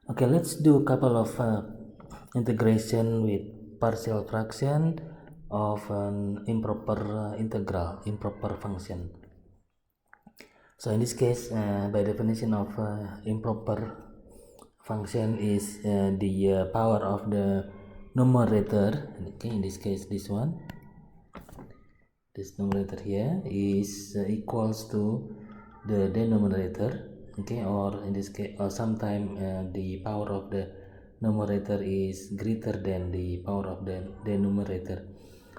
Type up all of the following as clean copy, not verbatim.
Okay, let's do a couple of integration with partial fraction of an improper integral, improper function. So in this case, by definition of improper function is the power of the numerator. Okay, in this case, this numerator here is equals to the denominator. Okay, or in this case, or sometimes the power of the numerator is greater than the power of the denominator.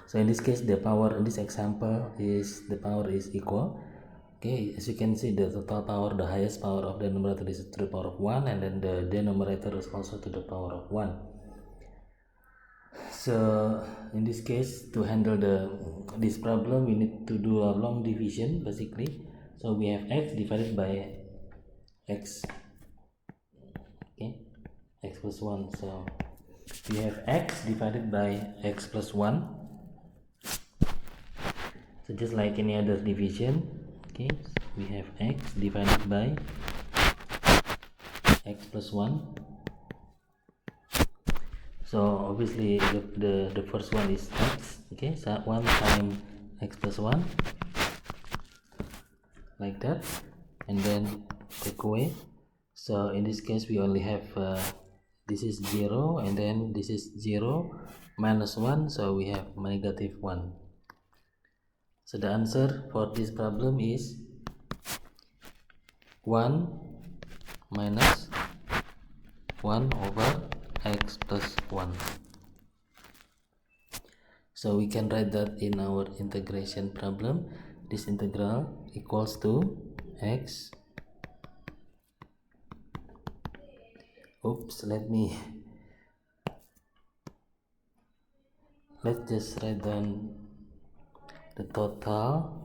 So in this case, the power in this example is the power is equal. Okay, as you can see, the total power, the highest power of the numerator is to the power of 1, and then the denominator is also to the power of 1. So in this case, to handle this problem, we need to do a long division basically. So we have x divided by x, okay, x plus 1. So we have x divided by x plus 1. So just like any other division, okay, we have x divided by x plus 1. So obviously the first one is x, okay, so 1 times x plus 1, like that, and then take away. So in this case we only have this is 0, and then this is 0 minus 1, so we have negative 1. So the answer for this problem is 1 minus 1 over x plus 1. So we can write that in our integration problem. This integral equals to x. Oops, let's just write down the total.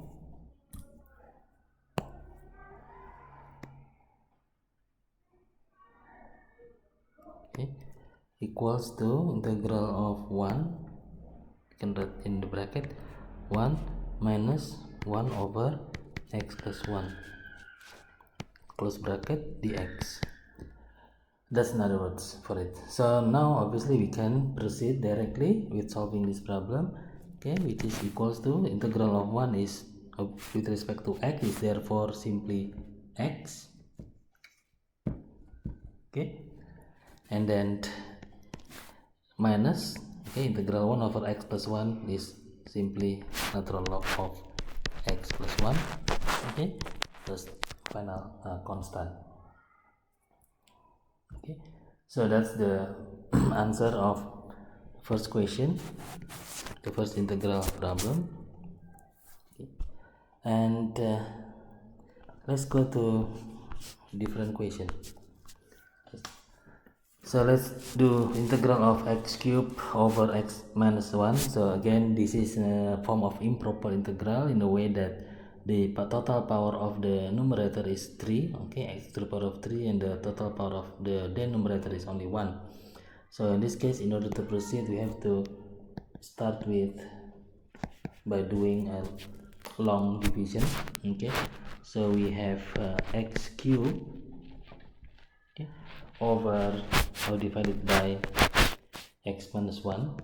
Okay, equals to integral of 1, you can write in the bracket 1 minus 1 over x plus 1, close bracket, dx. That's in other words for it. So now obviously we can proceed directly with solving this problem, okay, which is equals to integral of 1 is with respect to x is therefore simply x, okay, and then minus, okay, integral 1 over x plus 1 is simply natural log of x plus 1, okay, plus final constant. Okay, so that's the answer of first question, the first integral problem. Okay. And let's go to different question. So let's do integral of x cubed over x minus 1. So again, this is a form of improper integral in a way that the total power of the numerator is 3, okay, x to the power of 3, and the total power of the denominator is only 1. So in this case, in order to proceed, we have to start with by doing a long division, okay. So we have x cubed, okay, over or divided by x minus 1.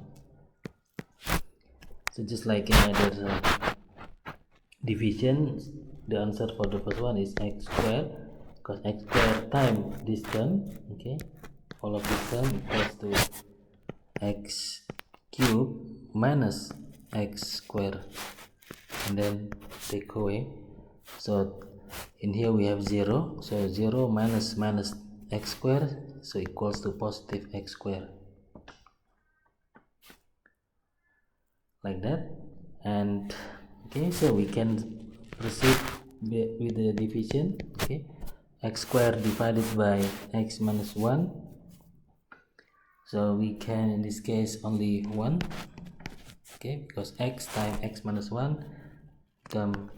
So just like any other division, the answer for the first one is x squared, because x squared times this term, okay, all of this term equals to x cubed minus x squared, and then take away. So in here we have 0, so 0 minus x squared, so equals to positive x squared, like that. And okay, so we can proceed with the division, okay, x squared divided by x minus 1. So we can, in this case, only 1, okay, because x times x minus 1 become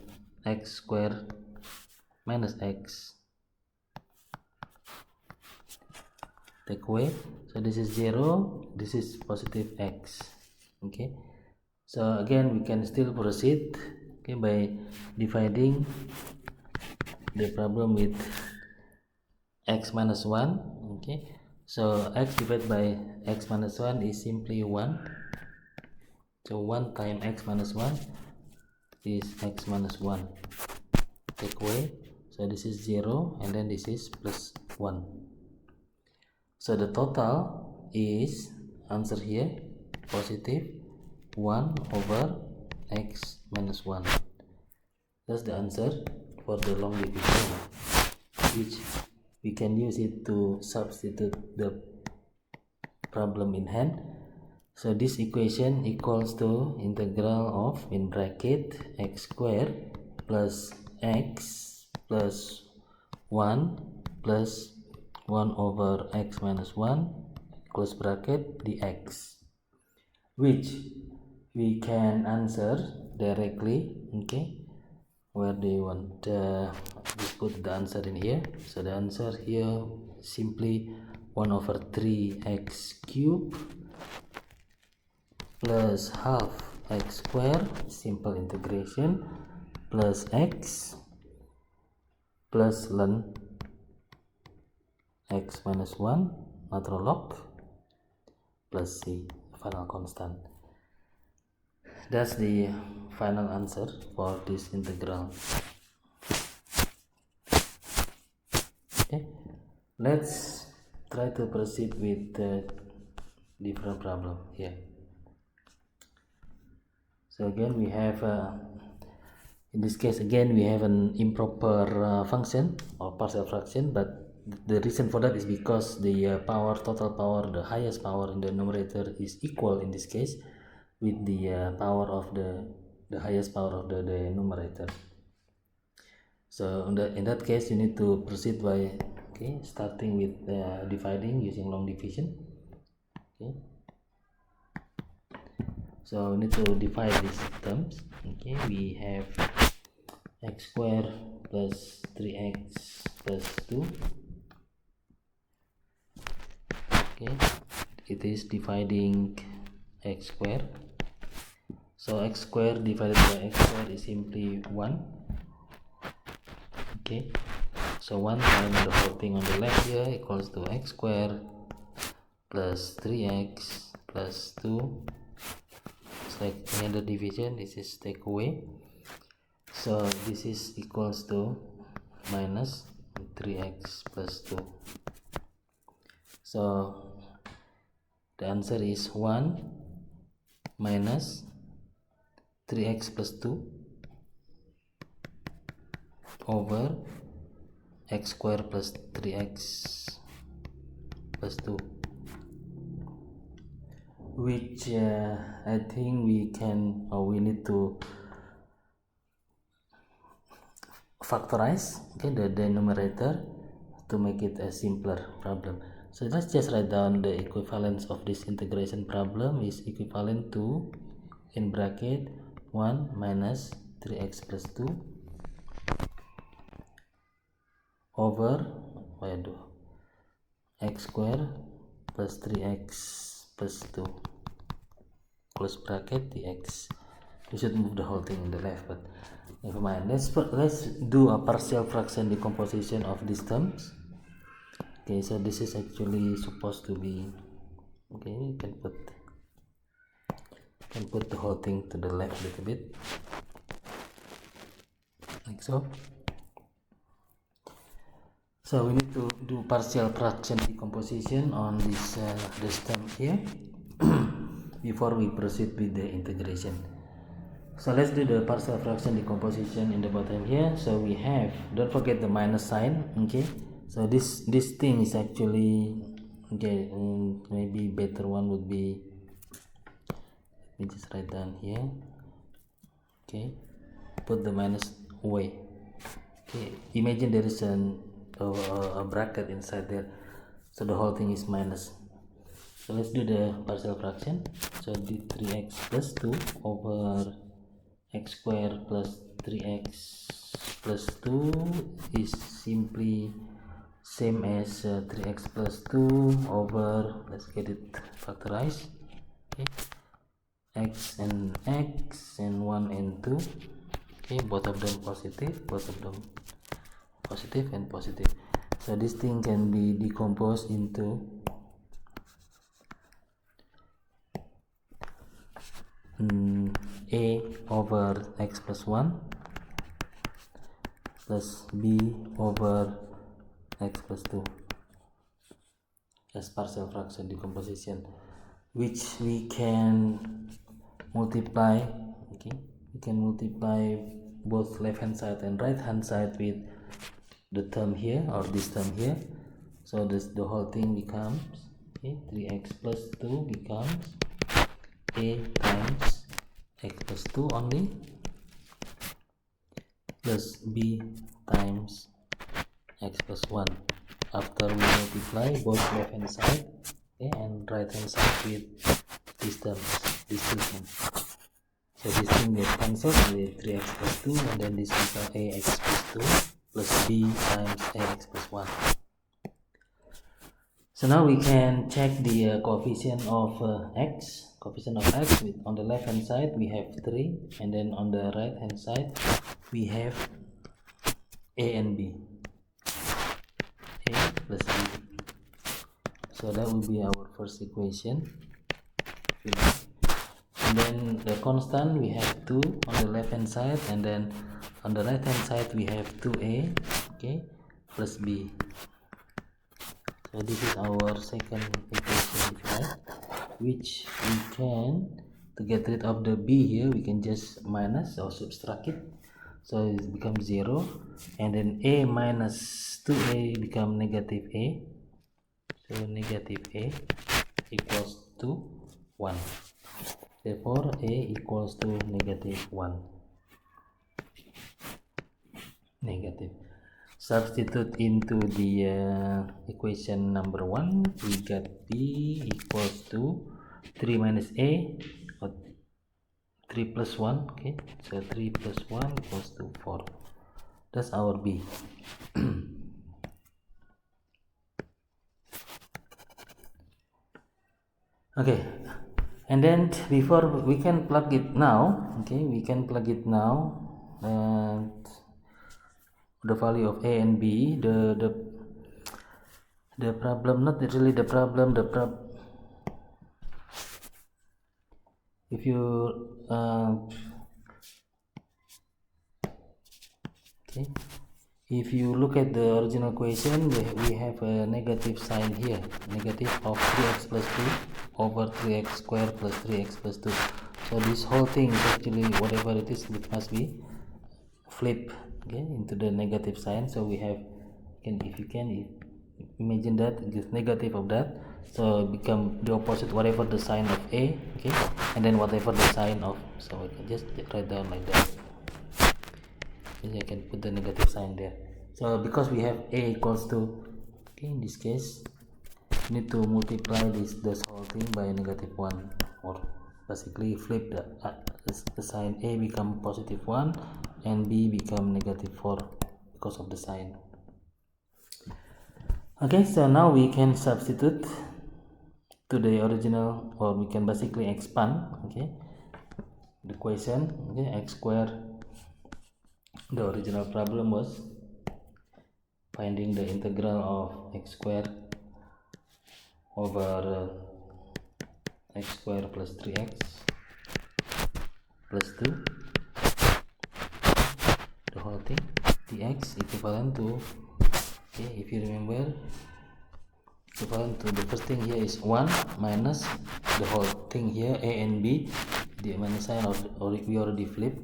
x squared minus x, take away. So this is 0, this is positive x, okay. So again, we can still proceed, okay, by dividing the problem with x minus 1, okay. So x divided by x minus 1 is simply 1. So 1 times x minus 1 is x minus 1. Take away. So this is 0 and then this is plus 1. So the total is, answer here, positive 1 over x minus 1. That's the answer for the long division, which we can use it to substitute the problem in hand. So this equation equals to integral of, in bracket, x squared plus x plus 1 plus 1 over x minus 1 close bracket dx, which we can answer directly. Okay, where do you want just put the answer in here. So the answer here simply 1 over 3x cubed plus half x squared, simple integration, plus x plus ln x minus 1 natural log plus c, final constant. That's the final answer for this integral. Okay, let's try to proceed with the different problem here. So again we have in this case again we have an improper function or partial fraction, but the reason for that is because the total power, the highest power in the numerator is equal in this case with the power of the highest power of the numerator. So in that case you need to proceed by starting with dividing using long division. Okay, so we need to divide these terms. Okay, we have x squared plus 3x plus 2. Okay, it is dividing x squared. So x squared divided by x squared is simply 1. Okay, so 1 times the whole thing on the left here equals to x squared plus 3x plus 2. It's like another division, this is take away. So this is equals to minus 3x plus 2. So the answer is 1 minus 3x plus 2 over x squared plus 3x plus 2, which I think we can, or we need to factorize the numerator to make it a simpler problem. So let's just write down the equivalence of this integration problem is equivalent to, in bracket, 1 minus 3x plus 2 over x squared plus 3x plus 2 close bracket dx. We should move the whole thing in the left, but never mind. Let's do a partial fraction decomposition of these terms. Okay, so this is actually supposed to be, okay, you can put the whole thing to the left a little bit, like so. So we need to do partial fraction decomposition on this term here before we proceed with the integration. So let's do the partial fraction decomposition in the bottom here. So we have, don't forget the minus sign. Okay, so this thing is actually, okay, maybe better one would be, let me just write down here. Okay, put the minus away. Okay, imagine there is a bracket inside there, so the whole thing is minus. So let's do the partial fraction. So d3x plus 2 over x squared plus 3x plus 2 is simply same as 3x plus 2 over, let's get it factorized, okay, x and 1 and 2. Okay, both of them positive and positive. So this thing can be decomposed into a over x plus 1 plus b over x plus 2 as partial fraction decomposition, which we can multiply. Okay, we can multiply both left hand side and right hand side with the term here or this term here, so the whole thing becomes 3x plus 2 becomes a times x plus 2 only plus b times x plus 1 after we multiply both left hand side and right hand side with these terms, these two things. So this thing gets cancelled with 3x plus 2, and then this becomes ax plus 2 plus b times ax plus 1. So now we can check the coefficient of x. Coefficient of x with, on the left hand side we have 3, and then on the right hand side we have a and b, a plus b. So that will be our first equation. And then the constant we have 2 on the left hand side, and then on the right hand side we have 2a plus b. So this is our second equation, which we can, to get rid of the b here, we can just minus or subtract it, so it becomes 0, and then a minus 2a become negative a, so negative a equals to 1. Therefore a equals to negative 1. Negative. Substitute into the equation number 1, we got b equals to 3 minus a, or 3 plus 1. Okay, so 3 plus 1 equals to 4. That's our b. Okay, and then before we can plug it now, we can plug it now, and the value of a and b, the problem, not really the problem, if you if you look at the original equation, we have a negative sign here, negative of 3x plus 2 over 3x squared plus 3x plus 2. So this whole thing is actually, whatever it is, it must be flipped into the negative sign. So we have, if you can imagine that it is negative of that, so become the opposite, whatever the sign of a, and then whatever the sign of, so I can just write down like that. I can put the negative sign there. So because we have a equals to, in this case we need to multiply this whole thing by negative 1, or basically flip the sign. A become positive 1 and b become negative 4 because of the sign. Okay, so now we can substitute to the original, or we can basically expand the equation. X squared, the original problem was finding the integral of x squared over x squared plus 3x plus 2, the whole thing, dx equivalent to, if you remember, equivalent to, the first thing here is 1 minus the whole thing here, a and b, the minus sign, or we already flip.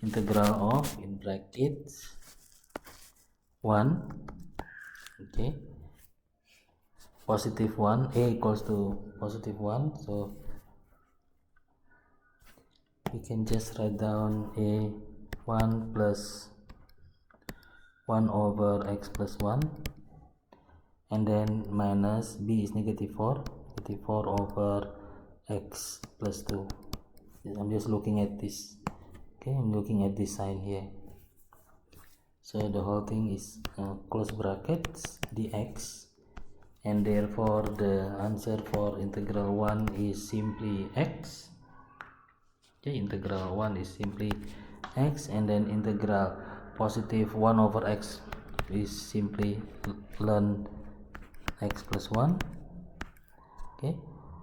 Integral of, in brackets, 1, positive 1, a equals to positive 1, so we can just write down a 1 plus 1 over x plus 1, and then minus b is negative 4 over x plus 2. I'm just looking at this. I'm looking at this sign here. So the whole thing is close brackets dx, and therefore the answer for integral 1 is simply x. Integral 1 is simply x, and then integral positive 1 over x is simply ln x plus 1.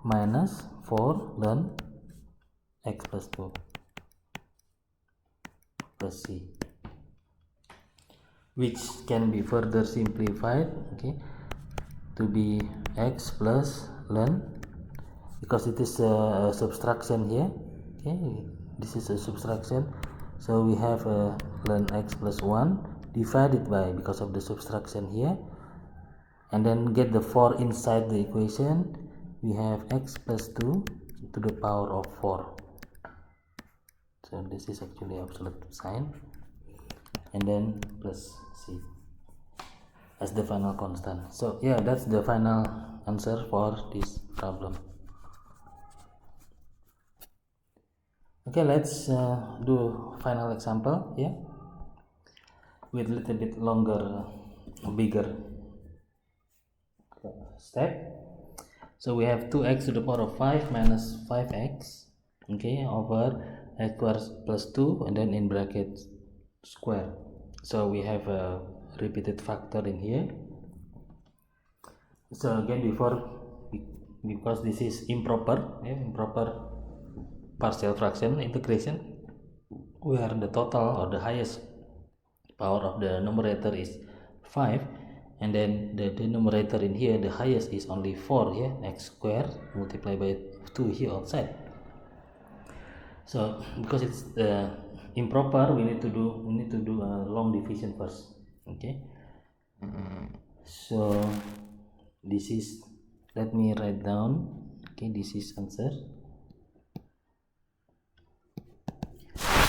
minus 4 ln x plus 2 plus c, which can be further simplified, okay, to be x plus ln, because it is a subtraction here, okay, this is a subtraction, so we have ln x plus 1 divided by, because of the subtraction here, and then get the 4 inside the equation. We have x plus 2 to the power of 4, so this is actually absolute sign, and then plus c as the final constant. So yeah, that's the final answer for this problem. Okay, let's do final example here with a little bit longer, bigger step. So we have 2x to the power of 5 minus 5x, okay, over x squared plus 2, and then in bracket square. So we have a repeated factor in here. So again, because this is improper, improper partial fraction integration, where the total or the highest power of the numerator is 5, and then the denominator in here, the highest is only 4 here, x squared multiplied by 2 here outside. So because it's improper, we need to do a long division first, okay. So this is, let me write down, okay, this is answer.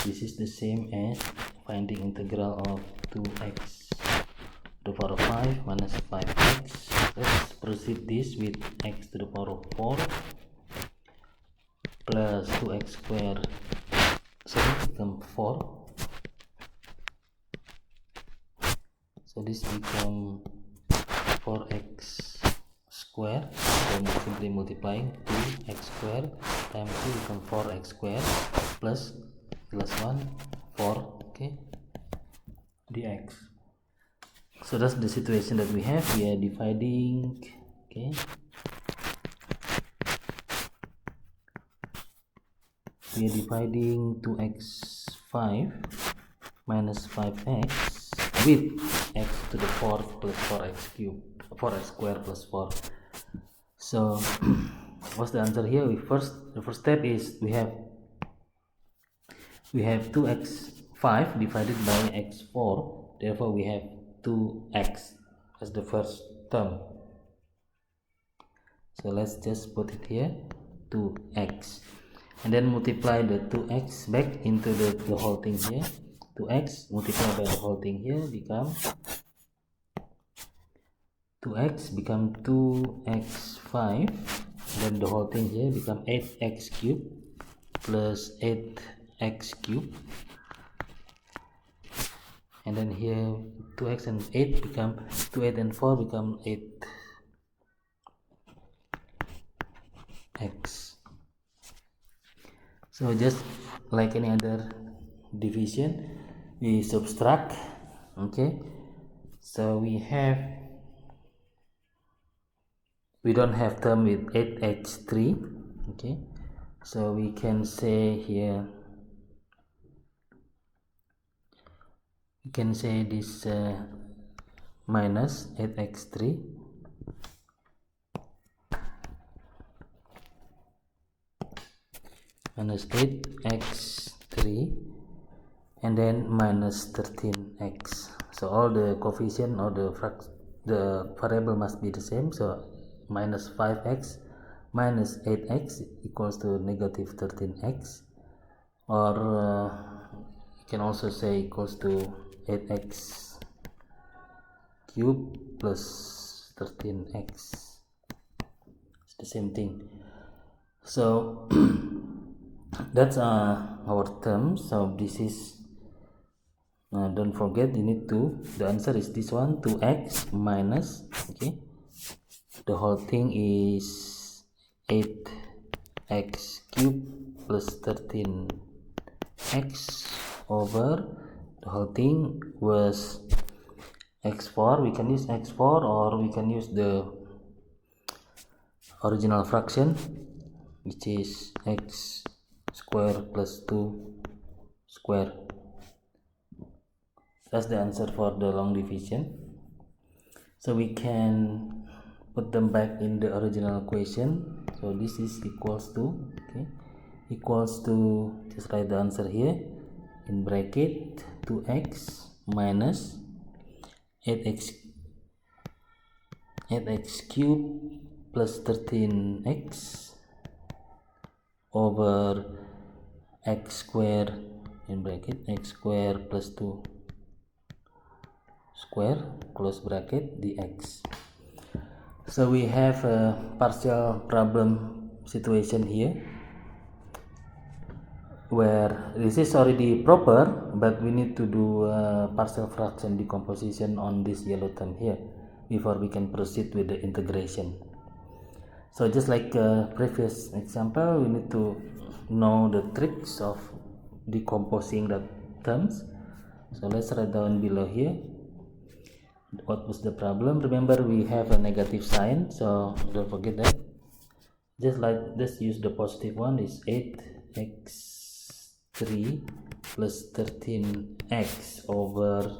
This is the same as finding integral of 2x to the power of 5 minus 5x. Let's proceed this with x to the power of 4 plus 2x squared, so it become 4. So this become 4x squared, then simply multiplying 2x squared times 2 become 4x squared plus 1 4, okay, dx. So that's the situation that we have. We are dividing, okay, we are dividing 2x5 minus 5x with x to the 4th plus 4x cubed, 4x squared plus 4. So what's the answer here? The first step is we have 2x5 divided by x4, therefore we have 2x as the first term. So let's just put it here, 2x, and then multiply the 2x back into the whole thing here. 2x multiplied by the whole thing here become 2x become 2x5, then the whole thing here become 8x cubed plus 8x cubed, and then here 2x and 8 become 2, 8 and 4 become 8x. So just like any other division, we subtract, okay. So we don't have term with 8x3, okay, so we can say here, we can say this minus 8x3 minus 8x3 and then minus 13x. So all the coefficient or the variable must be the same, so minus 5x minus 8x equals to negative 13x, or you can also say equals to 8x cubed plus 13x. It's the same thing. So that's our term. So this is, don't forget, you need to, the answer is this one, 2x minus, okay, the whole thing is 8x cubed plus 13x over the whole thing was x4. We can use x4 or we can use the original fraction, which is x square plus 2 square. That's the answer for the long division. So we can put them back in the original equation. So this is equals to, equals to, just write the answer here in bracket, 2x minus 8x cubed plus 13x over x square in bracket, x square plus 2 square close bracket dx. So we have a partial problem situation here where this is already proper, but we need to do a partial fraction decomposition on this yellow term here before we can proceed with the integration. So just like previous example, we need to know the tricks of decomposing the terms. So let's write down below here what was the problem. Remember, we have a negative sign, so don't forget that. Just like let's use the positive one, is 8x3 plus 13x over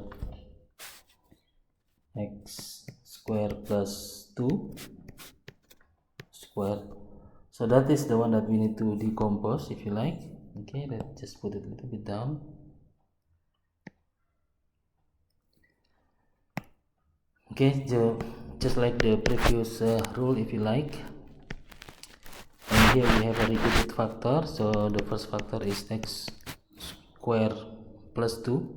x square plus 2 square. So that is the one that we need to decompose, if you like. Okay, let's just put it a little bit down. Okay, so just like the previous rule, if you like. And here we have a repeated factor, so the first factor is x square plus 2.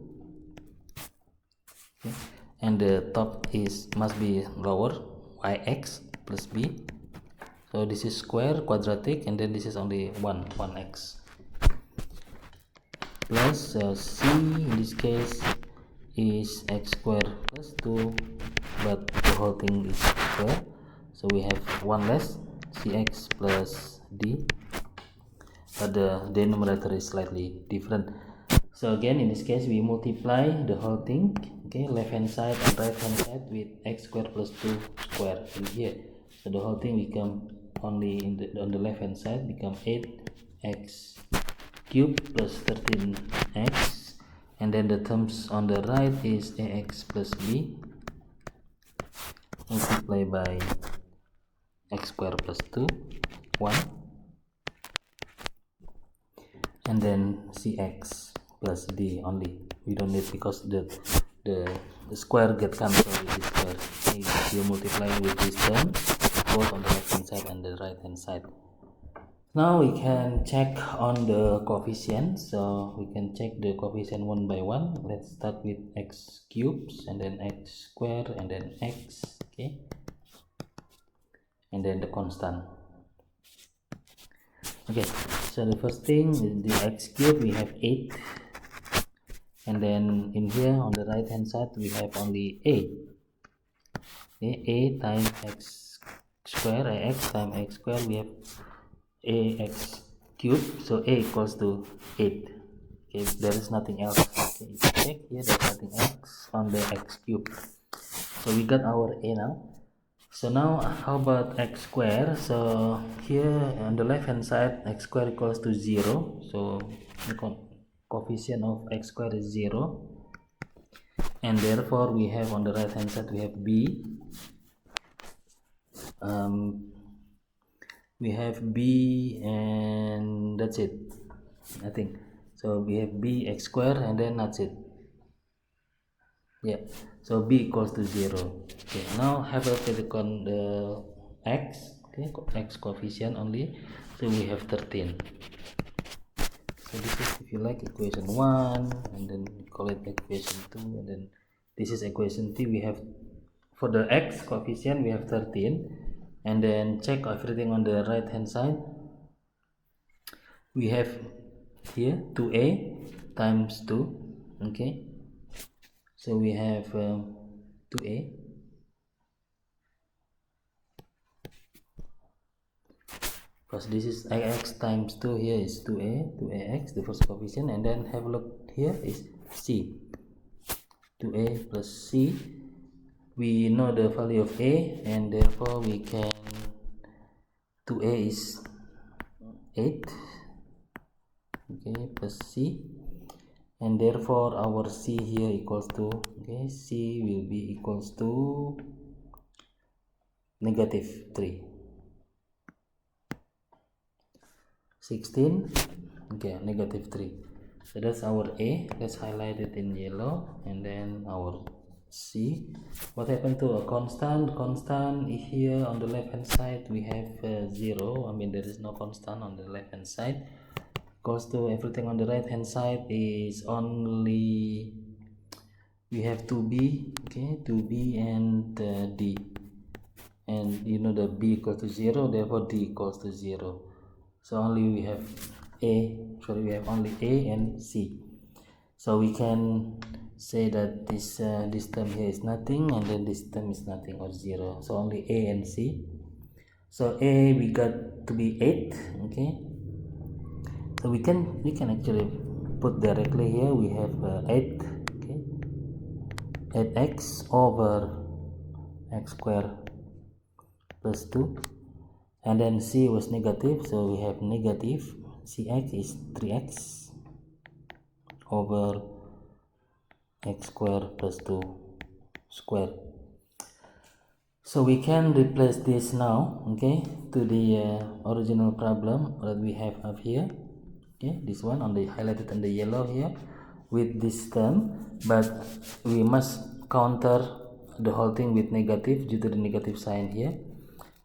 Okay. And the top is must be lower, yx plus b. So this is square quadratic, and then this is only 1x plus c in this case is x square plus 2, but the whole thing is square, so we have 1 less, cx plus d, but the denominator is slightly different. So again, in this case, we multiply the whole thing, okay, left hand side and right hand side with x square plus 2 square in here. So the whole thing become only on the left hand side become 8x cubed plus 13x, and then the terms on the right is ax plus b multiplied by x square plus 2 1, and then cx plus d only. We don't need, because the square get cancelled with this square. Okay, you multiply with this term both on the left hand side and the right hand side. Now we can check on the coefficients. So we can check the coefficient one by one. Let's start with x cubes, and then x square, and then x, okay, and then the constant. Okay, so the first thing is the x cube, we have 8, and then in here on the right hand side we have only a. Okay, a times x square, ax times x square, we have ax cubed, so a equals to 8. Okay, there is nothing else. Okay, you can check here, there's nothing else on the x cubed. So we got our a now. So now how about x square? So here on the left hand side, x square equals to 0, so the coefficient of x square is 0, and therefore we have on the right hand side we have b. We have b, and that's it, I think. So we have b x square, and then that's it. Yeah, so b equals to 0. Okay, now have a look on the x. Okay, x coefficient only, so we have 13. So this is, if you like, equation 1, and then we call it equation 2, and then this is equation 3. We have, for the x coefficient, we have 13, and then check everything on the right hand side. We have here 2a times 2. Okay, so we have 2a because this is x times 2, here is 2ax, the first coefficient, and then have a look here is c, 2a plus c. We know the value of a, and therefore we can 2a is 8, okay, plus c, and therefore our c here equals to, okay, c will be equals to -3. 16, okay, -3. So that's our a. Let's highlight it in yellow. And then our c. What happened to a constant? Constant here on the left hand side we have 0. I mean, there is no constant on the left hand side. Equals to everything on the right hand side is only, we have 2b, okay, 2b and d, and you know the b equals to 0, therefore d equals to 0. So only we have we have only a and c. So we can say that this term here is nothing, and then this term is nothing or 0. So only a and c. So a we got to be 8, okay. So we can actually put directly here. We have 8, okay, 8x over x square plus 2, and then c was negative, so we have negative cx is 3x over x square plus 2 square. So we can replace this now, okay, to the original problem that we have up here, okay, this one on the highlighted in the yellow here with this term, but we must counter the whole thing with negative due to the negative sign here.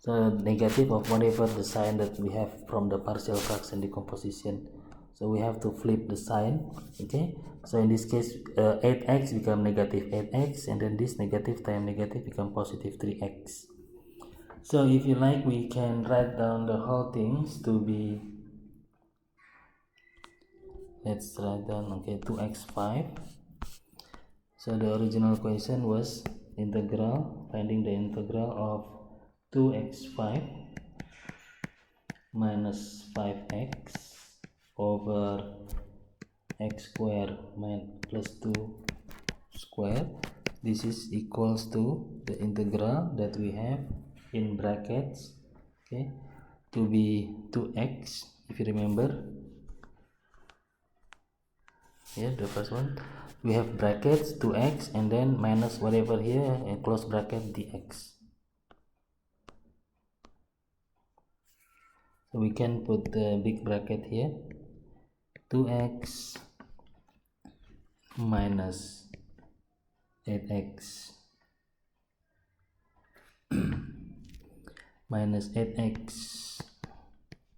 So negative of whatever the sign that we have from the partial fraction decomposition. So we have to flip the sign, okay. So in this case 8x become negative 8x, and then this negative time negative become positive 3x. So if you like, we can write down the whole things to be, let's write down, okay, 2x5. So the original question was integral, finding the integral of 2x5 minus 5x over x square plus 2 square. This is equals to the integral that we have in brackets, okay, to be 2x, if you remember. Here the first one, we have brackets 2x and then minus whatever here and close bracket dx. So we can put the big bracket here, 2x minus 8x minus 8x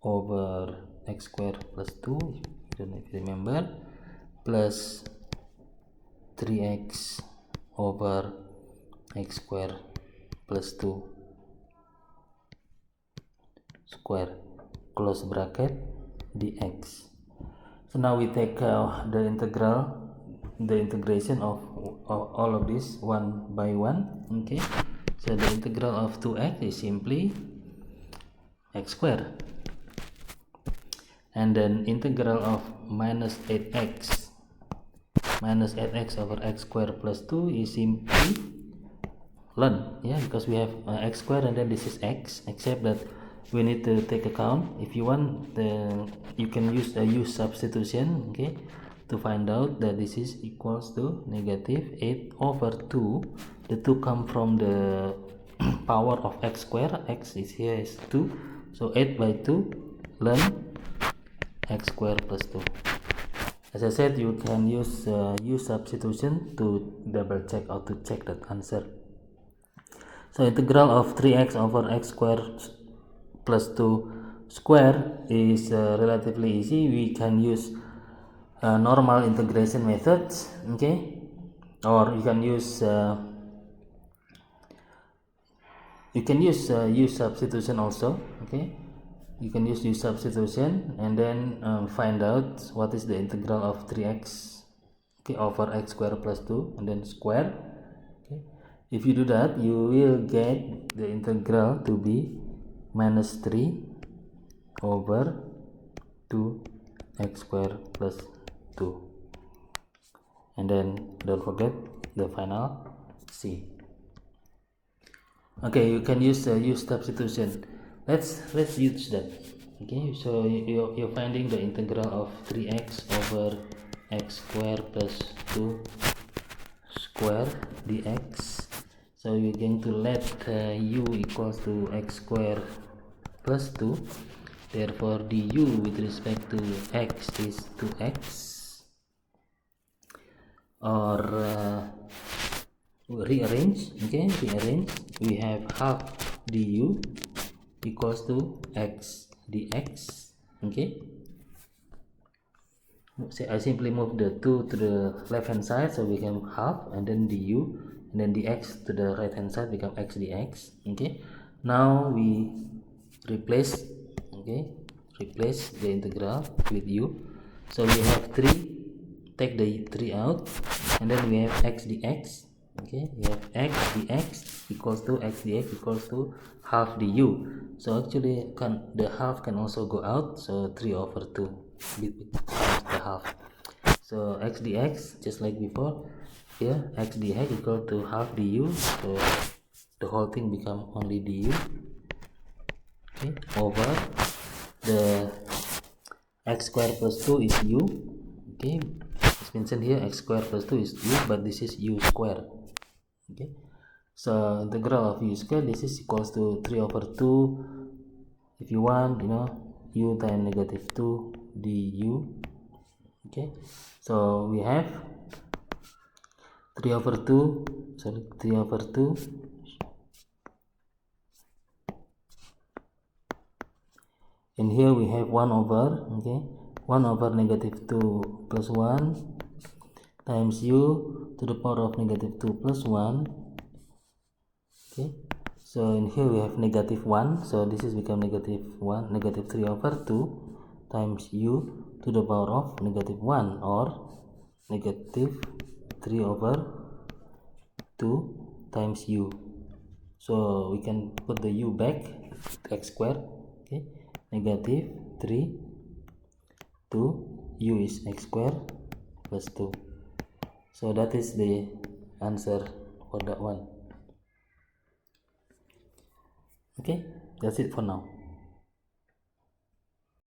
over x square plus 2, if you remember, plus 3x over x square plus 2 square, close bracket dx. So now we take the integration of all of this one by one, okay. So the integral of 2x is simply x square, and then integral of minus 8x over x square plus 2 is simply ln, yeah, because we have x square and then this is x, except that we need to take account, if you want, you can use a use substitution, okay, to find out that this is equals to negative 8 over 2. The 2 come from the power of x square, x is here is 2, so 8 by 2 ln x square plus 2. As I said, you can use use substitution to double check or to check that answer. So integral of 3x over x square plus 2 square is relatively easy. We can use normal integration methods, okay, or you can use use substitution also, okay. You can use substitution and then find out what is the integral of 3x, okay, over x square plus 2 and then square, okay. If you do that, you will get the integral to be minus 3 over 2 x square plus 2, and then don't forget the final c. Okay, you can use use substitution. let's use that. Okay, so you're finding the integral of 3x over x square plus 2 square dx. So you're going to let u equals to x square plus 2. Therefore du with respect to x is 2x, or rearrange. Okay, rearrange, we have half du equals to x dx. Okay, I simply move the 2 to the left hand side, so we become half, and then du, and then dx to the right hand side become x dx. Okay, now we replace. Okay, replace the integral with u, so we have 3, take the 3 out, and then we have x dx. Okay, we have x dx equals to x dx equals to half du. So actually the half can also go out, so 3 over 2 becomes the half. So x dx, just like before, here x dx equal to half du, so the whole thing become only du. Okay, over the x square plus 2 is u. Okay, it's mentioned here x square plus 2 is u, but this is u square. Okay, so integral of u square, this is equals to 3 over 2, if you want, u times negative 2 du. Okay, so we have 3 over 2, and here we have 1 over, okay, 1 over negative 2 plus 1 times u to the power of negative 2 plus 1. Okay, so in here we have negative 1, so this is become negative 1, negative 3 over 2 times u to the power of negative 1, or negative 3 over 2 times u. So we can put the u back to x square. Okay, negative 3 to u is x square plus 2. So that is the answer for that one. Okay, that's it for now.